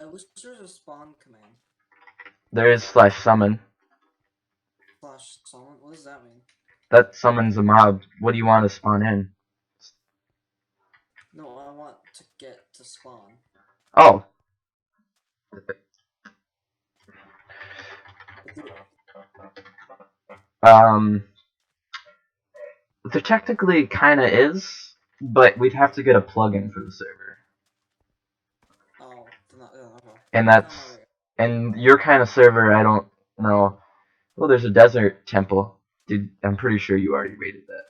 I wish there was a spawn command. There is /summon. Slash summon? What does that mean? That summons a mob. What do you want to spawn in? No, I want to get to spawn. Oh. Um, there technically kind of is, but we'd have to get a plugin for the server. Oh, okay. And It's not my that's, way. and your kind of server, I don't know. Well, there's a desert temple. Dude, I'm pretty sure you already raided that.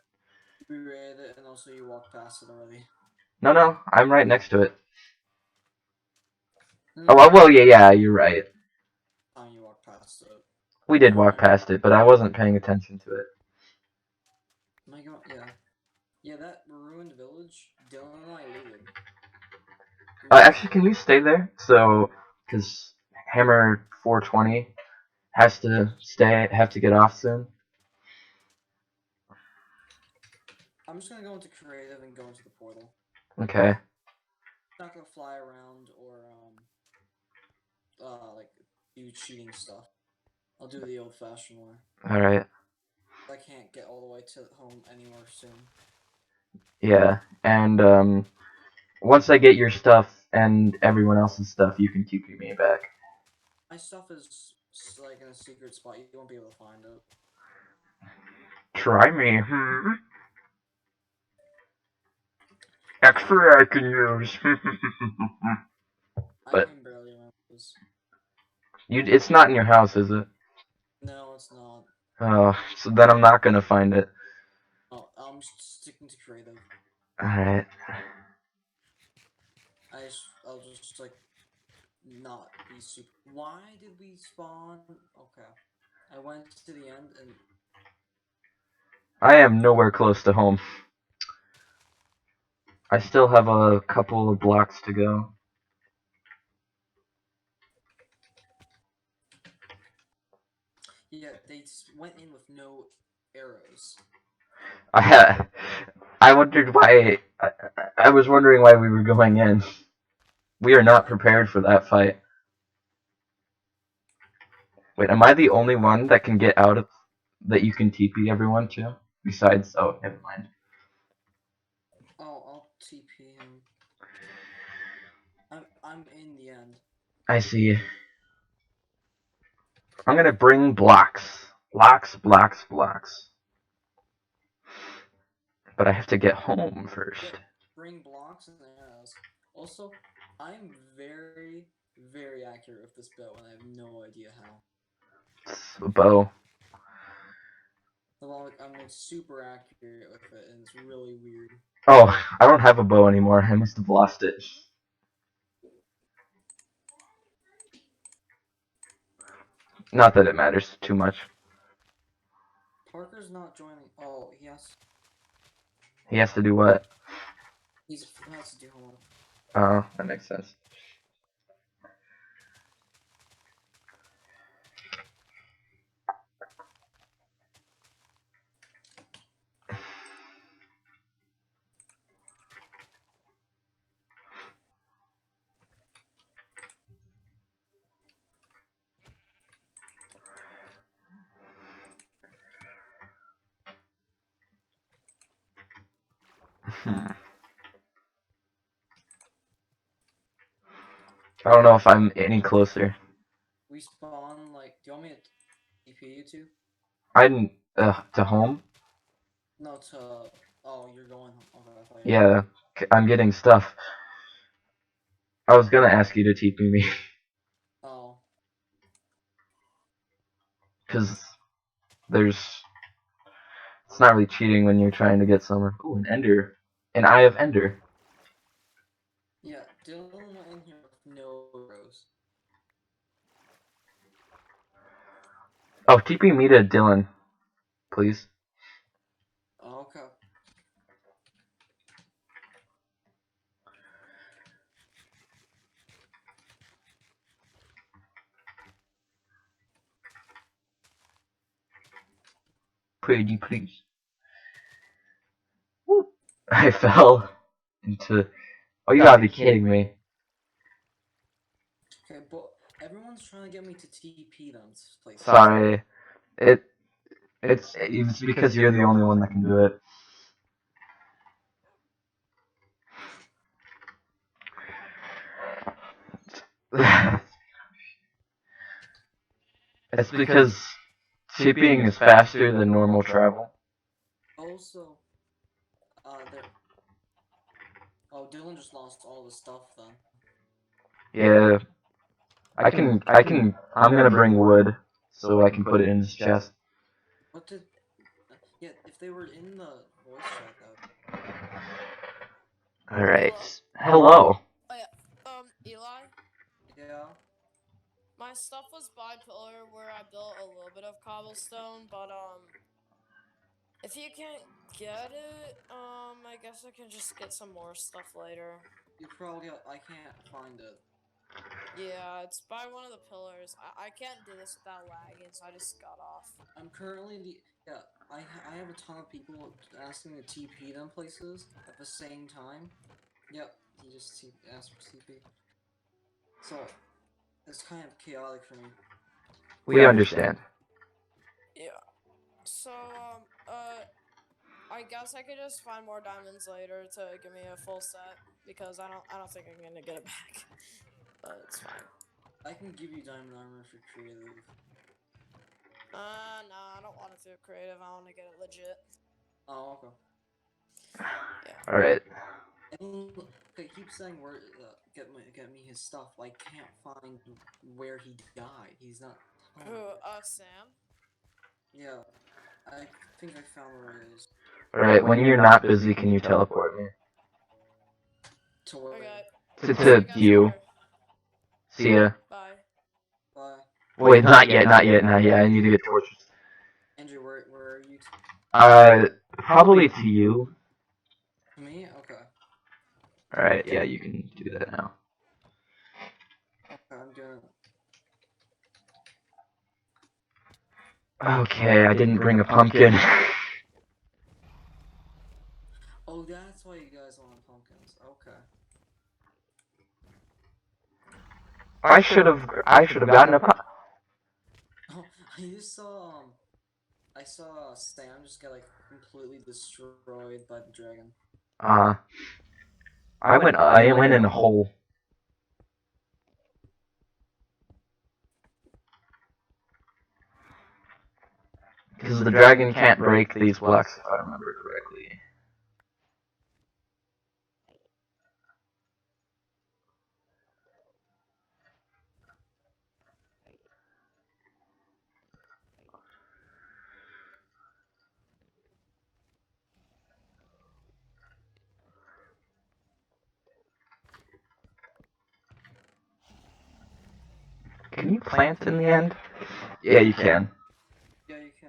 We raided it, and also you walked past it already. No, I'm right next to it. No, Oh, well, yeah, you're right. you walked past it. We I did don't walk remember. past it, but I wasn't paying attention to it. My God, yeah. Yeah, that ruined village, Dylan and I looted. Actually, can you stay there? So, because Hammer 420 has to have to get off soon. I'm just gonna go into creative and go into the portal. Okay. Not gonna fly around or like do cheating stuff. I'll do the old-fashioned way. All right. I can't get all the way to home anywhere soon. Yeah, and once I get your stuff and everyone else's stuff, you can TP me back. My stuff is like in a secret spot. You won't be able to find it. Try me. Extra I can use. I But can barely remember this. it's not in your house, is it? No, it's not. Oh, so then I'm not gonna find it. Oh, I'm just sticking to creative. All right. I'll just like not be super. Why did we spawn? Okay, I went to the end and I am nowhere close to home. I still have a couple of blocks to go. yeah, they went in with no arrows. I ha- I wondered why. I was wondering why we were going in. We are not Yeah, prepared for that fight. Wait, am I the only one that can get out of that you can TP everyone to? Besides, oh, never mind. oh, I'll TP him. I'm in the end. I see. I'm gonna bring blocks. Blocks. But I have to get home Yep, first. bring blocks and arrows. Also, I'm very, very accurate with this bow, and I have no idea how. It's a bow. I'm like super accurate with it, and it's really weird. Oh, I don't have a bow anymore. I must have lost it. Not that it matters too much. Parker's not joining. Oh, He has to do what? he has to do homework. Oh, that makes sense. I don't know if I'm any closer. We spawn like. Do you want me to TP you two? I'm to home. No, to. Oh, you're going. Okay, I thought you were. Yeah, I'm getting stuff. I was gonna ask you to TP me Oh, because there's. It's not really cheating when you're trying to get somewhere. Ooh, an Ender, an Eye of Ender. yeah. Dylan went in here with no arrows. Oh, TP me to Dylan, please. Oh, okay. Pretty please. Woo. I fell into. Oh, you Yeah. gotta be kidding me. Everyone's trying to get me to TP them places. Sorry. It's because you're the only one that can do it. It's because TPing is faster than normal travel. Also, there. Oh, Dylan just lost all the stuff then. Yeah. I'm gonna bring wood so I can put it in his chest. What did? Yeah, if they were in the voice chat though. Alright. Hello. Oh yeah. Eli, Yeah. my stuff was bipolar where I built a little bit of cobblestone, but if you can't get it, I guess I can just get some more stuff later. You probably. I can't find it. Yeah, it's by one of the pillars. I can't do this without lagging, so I just got off. I'm currently in the. Yeah, I have a ton of people asking to TP them places at the same time. Yep, he just asked for TP. So, it's kind of chaotic for me. We understand. Yeah. So, I guess I could just find more diamonds later to give me a full set because I don't think I'm gonna get it back. But it's fine. I can give you diamond armor if you're creative. No, I don't want it through creative. I want to get it legit. Oh, okay. Yeah. Alright. Okay, keep saying where get me his stuff. I can't find where he died. He's not. Who? Sam? Yeah, I think I found where it is. Alright, when you're not busy, can you teleport me? To where? Okay. To you. See ya. Bye. Bye. Wait, not yet. I need to get torches. Andrew, where are you? Probably to you. Me? Okay. Alright, yeah, you can do that now. Okay, I'm gonna. Okay, I didn't bring a pumpkin. Oh, that's why you guys want pumpkins. Okay. I should have gotten a pumpkin. Oh, I just saw I saw Sam just get like completely destroyed by the dragon. I went in a hole. Because the dragon can't break these blocks, if I remember correctly. Can you plant in the end? Yeah, you can. Yeah, you can.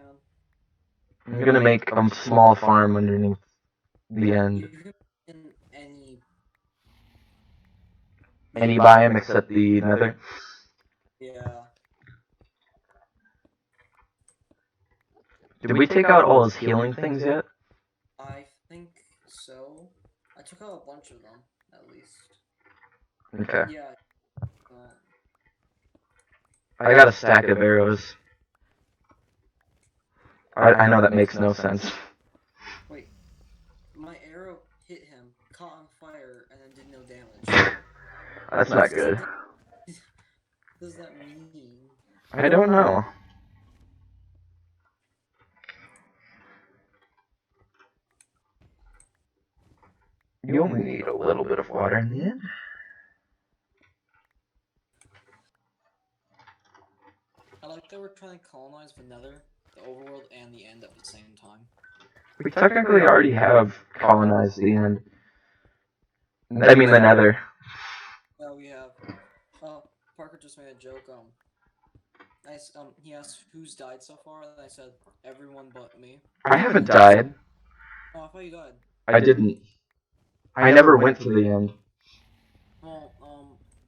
I'm gonna make a small farm underneath the end. You can in Any biome except the nether. Yeah. Did we take out all his healing things yet? I think so. I took out a bunch of them, at least. Okay. Yeah. I got a stack of arrows. I know that makes no sense. Wait. My arrow hit him, caught on fire, and then did no damage. That's not good. What does that mean? I don't know. You only need a little bit of water in the end. I like that we're trying to colonize the nether, the overworld, and the end at the same time. We technically already have colonized the end. I mean the nether. Yeah, we have. Parker just made a joke. He asked who's died so far, and I said everyone but me. I haven't died. Oh, I thought you died. I didn't. I never went to the end. Well,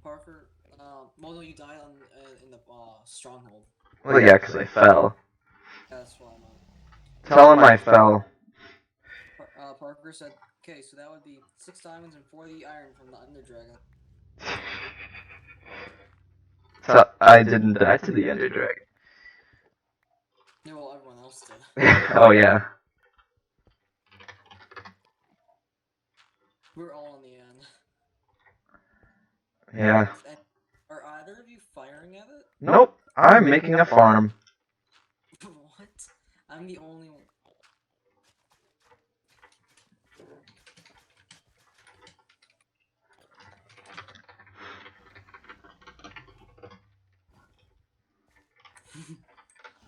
Parker, well, no, you died in the stronghold. Well, yeah, because I fell. Yeah, that's what I meant. Tell him I fell. Parker said, okay, so that would be 6 diamonds and 40 iron from the Ender Dragon. So I didn't die to the Ender Dragon. Yeah, well, everyone else did. Oh yeah. We're all in the end. Yeah. And are either of you firing at it? Nope. I'm making a farm. What? I'm the only one.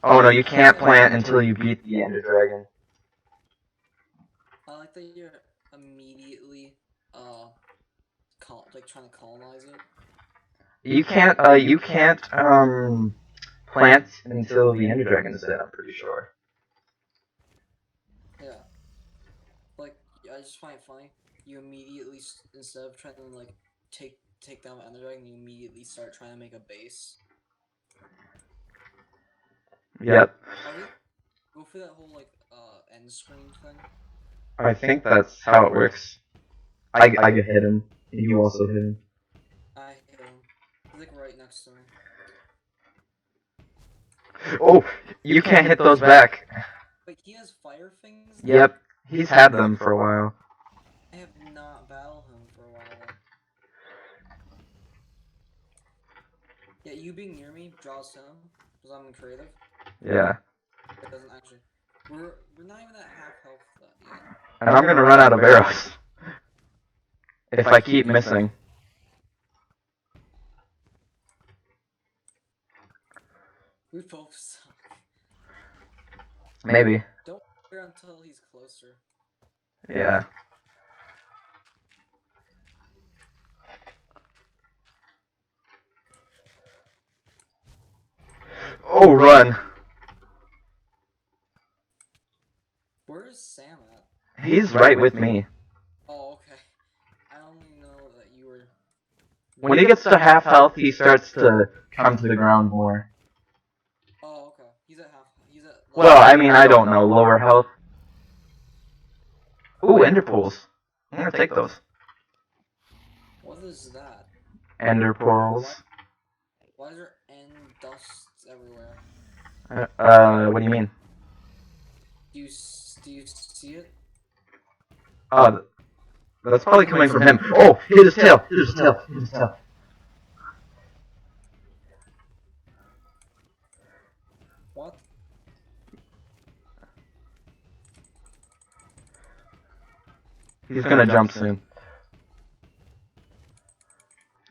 Oh no, you can't plant until you beat the Ender Dragon. I like that you're immediately, like trying to colonize it. You can't plant until the Ender Dragon is dead, I'm pretty sure. Yeah. Like, I just find it funny. You immediately, instead of trying to, like, take down Ender Dragon, you immediately start trying to make a base. Yep. Are we go for that whole, like, end screen thing? I think that's how it works. I hit him, and you also hit him. I hit him. He's, like, right next to me. Oh, you can't hit those back. Wait, he has fire things now? Yep, he's had them for a while. I have not battled him for a while. Yeah, you being near me draws him, because I'm creative. Yeah. It doesn't actually. We're not even at half health yet. And I'm gonna run out of arrows. If I keep missing. We both suck. Maybe. Don't fire until he's closer. Yeah. Oh, run. Where is Sam at? He's right with me. Oh, okay. I only know that you were. When he gets to half health, he starts to come to the ground more. Oh, okay. He's at half. He's at. Well, I mean, I don't know. Lower health. Ooh, ender pearls. I'm gonna take those. What is that? Ender pearls. Why is there end dust everywhere? What do you mean? Do you see it? That's probably coming from him. Oh, hit his tail. Hit his tail. Hit his tail. What? He's gonna jump soon.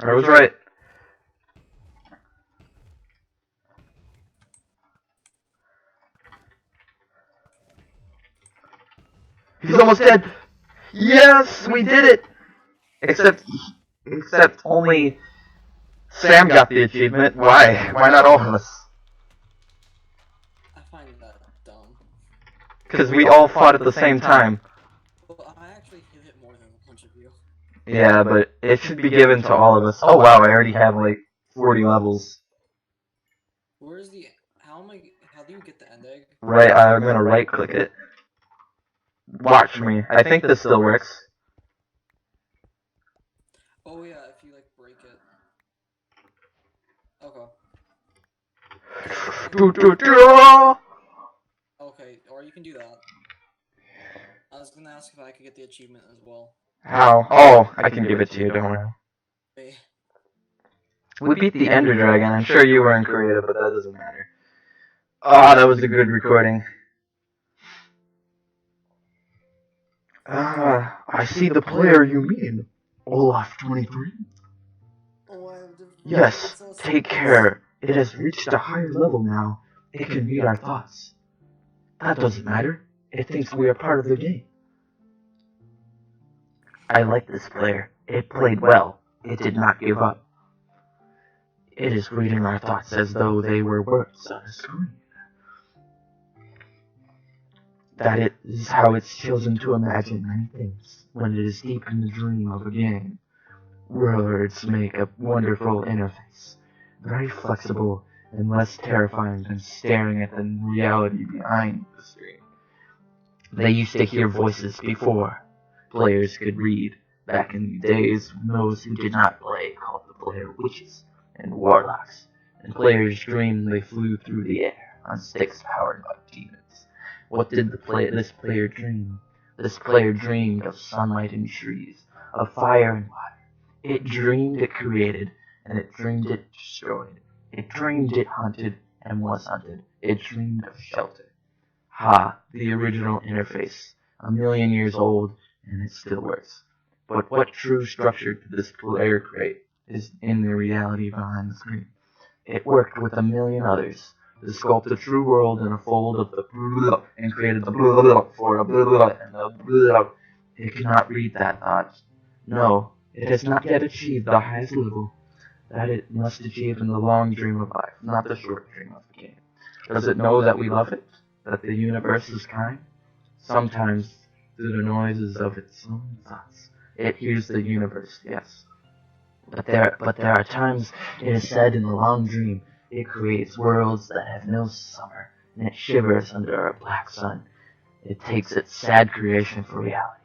I was right. He's almost dead. Yes, we did it. Except only Sam got the achievement. Why? Why not all of us? I find that dumb. Because we all fought at the same time. Well, I actually hit it more than a bunch of you. Yeah, but it should be given to all of us. Oh wow, I already have like 40 levels. Where's the? How do you get the end egg? Right, I'm gonna right click it. Watch me. I think this still works. Oh yeah, if you like break it. Okay. Okay, or you can do that. I was gonna ask if I could get the achievement as well. How? Oh, I can give it to you, don't worry. Wait. We beat the Ender Dragon. I'm sure you were in Korea, but that doesn't matter. Ah, that was a good recording. I see the player you mean. Olaf 23? Yes, take care. It has reached a higher level now. It can read our thoughts. That doesn't matter. It thinks we are part of the game. I like this player. It played well. It did not give up. It is reading our thoughts as though they were words on a screen. That is how it's chosen to imagine many things when it is deep in the dream of a game. Words make a wonderful interface, very flexible and less terrifying than staring at the reality behind the screen. They used to hear voices before players could read. Back in the days when those who did not play called the player witches and warlocks. In players' dream, they flew through the air on sticks powered by demons. What did this player dream? This player dreamed of sunlight and trees, of fire and water. It dreamed it created, and it dreamed it destroyed. It dreamed it hunted and was hunted. It dreamed of shelter. Ha, the original interface, 1,000,000 years old, and it still works. But what true structure did this player create is in the reality behind the screen. It worked with 1,000,000 others to sculpt a true world in a fold of the blah, and created the blah for a blah and the blah. It cannot read that thought. No, it has not yet achieved the highest level that it must achieve in the long dream of life, not the short dream of the game. Does it know that we love it? That the universe is kind? Sometimes, through the noises of its own thoughts, it hears the universe, yes. But there are times, it is said in the long dream, it creates worlds that have no summer, and it shivers under a black sun. It takes its sad creation for reality.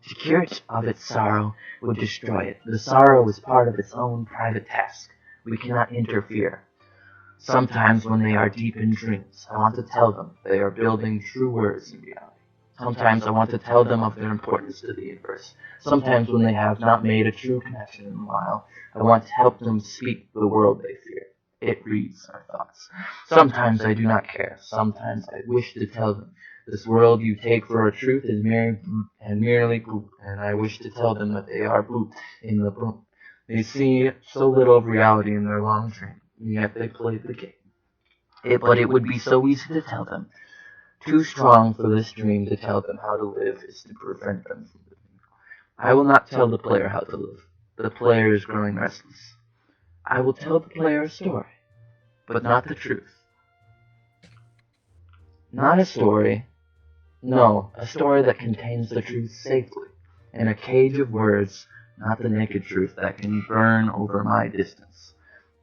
To cure it of its sorrow would destroy it. The sorrow is part of its own private task. We cannot interfere. Sometimes when they are deep in dreams, I want to tell them they are building true words in reality. Sometimes I want to tell them of their importance to the universe. Sometimes when they have not made a true connection in a while, I want to help them speak the world they fear. It reads our thoughts. Sometimes I do not care. Sometimes I wish to tell them, this world you take for a truth is merely poop, and I wish to tell them that they are poop in the poop. They see so little of reality in their long dream, and yet they play the game. But it would be so easy to tell them. Too strong for this dream to tell them how to live is to prevent them from living. I will not tell the player how to live. The player is growing restless. I will tell the player a story, but not the truth. Not a story. No, a story that contains the truth safely, in a cage of words, not the naked truth that can burn over my distance.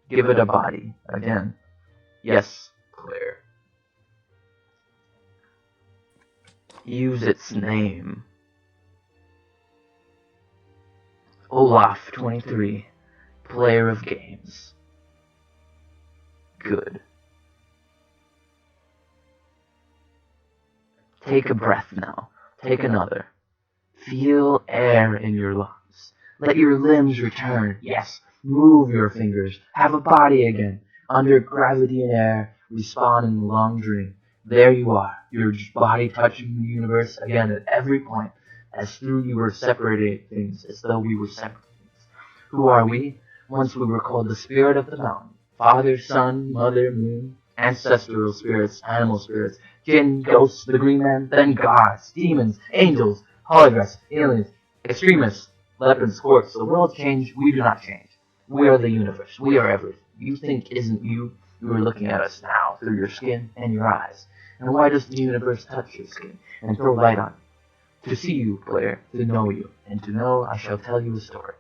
Give it a body, again. Yes, player. Use its name. Olaf 23, player of games. Good. Take a breath now. Take another. Feel air in your lungs. Let your limbs return. Yes, move your fingers. Have a body again. Under gravity and air, respawn in the long dream. There you are, your body touching the universe again at every point, as through you were separated things, as though we were separate things. Who are we? Once we were called the spirit of the mountain. Father, sun, mother, moon, ancestral spirits, animal spirits, jinn, ghosts, the green man, then gods, demons, angels, holograms, aliens, extremists, leopards, squirts. The world changed, we do not change. We are the universe, we are everything. You think isn't you? You are looking at us now through your skin and your eyes. And why does the universe touch your skin and throw light on you? To see you, player, to know you, and to know I shall tell you a story.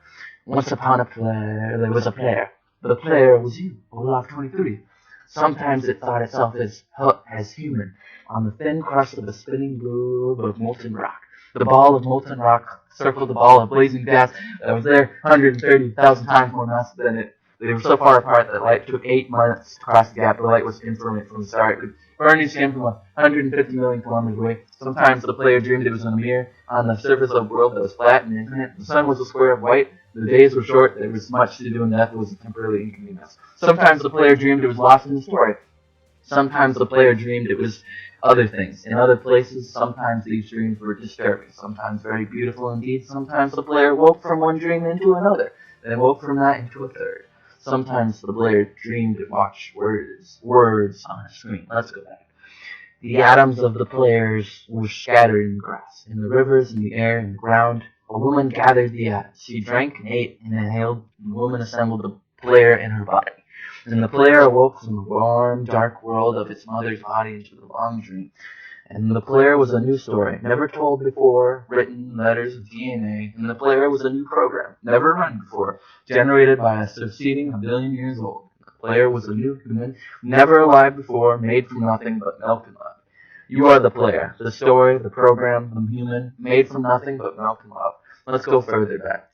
Once upon a player, there was a player. The player was you, Olaf 23. Sometimes it thought itself as human, on the thin crust of a spinning globe of molten rock. The ball of molten rock circled the ball of blazing gas that was there 130,000 times more massive than it. They were so far apart that light took 8 months to cross the gap. The light was infrared from the star. It could burn your skin from 150 million kilometers away. Sometimes the player dreamed it was in a mirror on the surface of a world that was flat and infinite. The sun was a square of white. The days were short. There was much to do, and death was a temporary inconvenience. Sometimes the player dreamed it was lost in the story. Sometimes the player dreamed it was other things. In other places, sometimes these dreams were disturbing, sometimes very beautiful indeed. Sometimes the player woke from one dream into another, then woke from that into a third. Sometimes the player dreamed it watched words on a screen. Let's go back. The atoms of the players were scattered in the grass, in the rivers, in the air, in the ground. A woman gathered the atoms. She drank and ate and inhaled, and the woman assembled the player in her body. And the player awoke from the warm, dark world of its mother's body into the long dream. And the player was a new story, never told before, written letters of DNA. And the player was a new program, never run before, generated by a succeeding 1,000,000 years old. The player was a new human, never alive before, made from nothing but milk and love. You are the player, the story, the program, the human, made from nothing but milk and love. Let's go further back.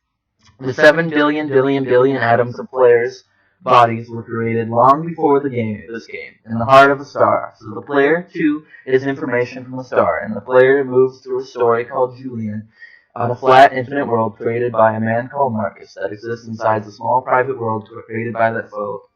The 7 billion atoms of players bodies were created long before this game, in the heart of a star. So the player, too, is information from a star, and the player moves through a story called Julian, on a flat, infinite world created by a man called Marcus that exists inside a small private world created by that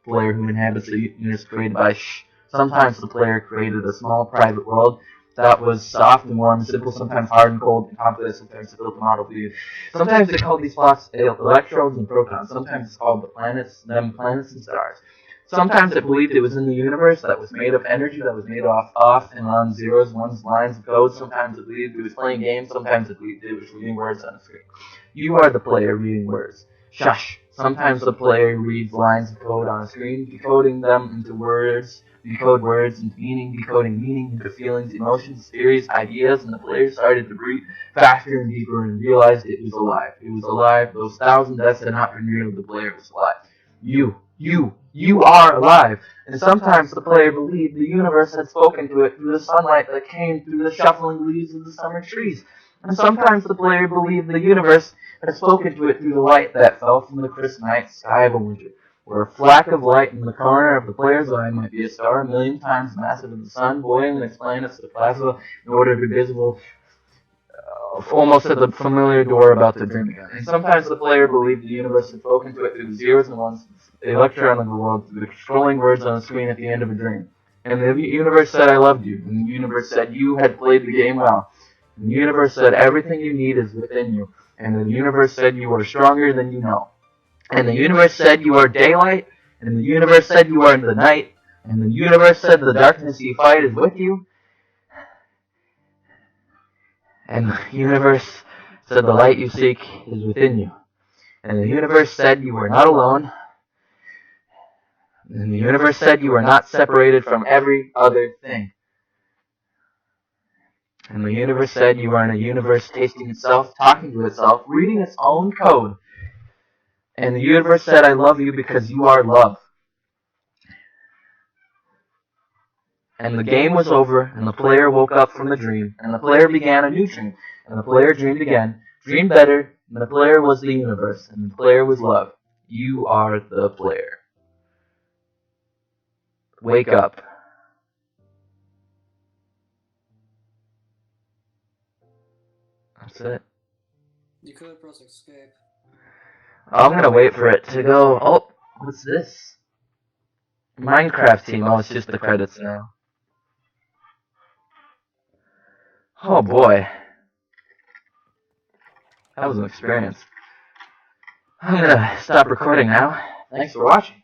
player who inhabits the universe created by Shh. Sometimes the player created a small private world that was soft and warm, simple, sometimes hard and cold, and complex, sometimes built a model view. Sometimes they called these spots electrons and protons. Sometimes it's called planets and stars. Sometimes it believed it was in the universe that was made of energy that was made off and on zeros, ones, lines, and codes. Sometimes it believed it was playing games. Sometimes it believed it was reading words on a screen. You are the player reading words. Shush. Sometimes the player reads lines of code on a screen, decoding them into words, decode words into meaning, decoding meaning into feelings, emotions, theories, ideas, and the player started to breathe faster and deeper and realized it was alive. It was alive. Those 1,000 deaths had not been real. The player was alive. You are alive. And sometimes the player believed the universe had spoken to it through the sunlight that came through the shuffling leaves of the summer trees. And sometimes the player believed the universe had spoken to it through the light that fell from the crisp night sky of a winter, where a flack of light in the corner of the player's eye might be a star 1,000,000 times massive as the sun, boiling its planets to plasma in order to be visible almost at the familiar door about to dream again. And sometimes the player believed the universe had spoken to it through the zeros and ones, the electron of the world, through the scrolling words on the screen at the end of a dream. And the universe said, I loved you. And the universe said, you had played the game well. And the universe said, everything you need is within you. And the universe said, you are stronger than you know. And the universe said, you are daylight. And the universe said, you are in the night. And the universe said, the darkness you fight is with you. And the universe said, the light you seek is within you. And the universe said, you are not alone. And the universe said, you are not separated from every other thing. And the universe said, you are in a universe tasting itself, talking to itself, reading its own code. And the universe said, I love you because you are love. And the game was over, and the player woke up from the dream, and the player began a new dream, and the player dreamed again, dreamed better, and the player was the universe, and the player was love. You are the player. Wake up. That's it. You could press escape. I'm gonna wait for it to go. Oh, what's this? Minecraft team. Oh, it's just the credits now. Oh boy. That was an experience. I'm gonna stop recording now. Thanks for watching.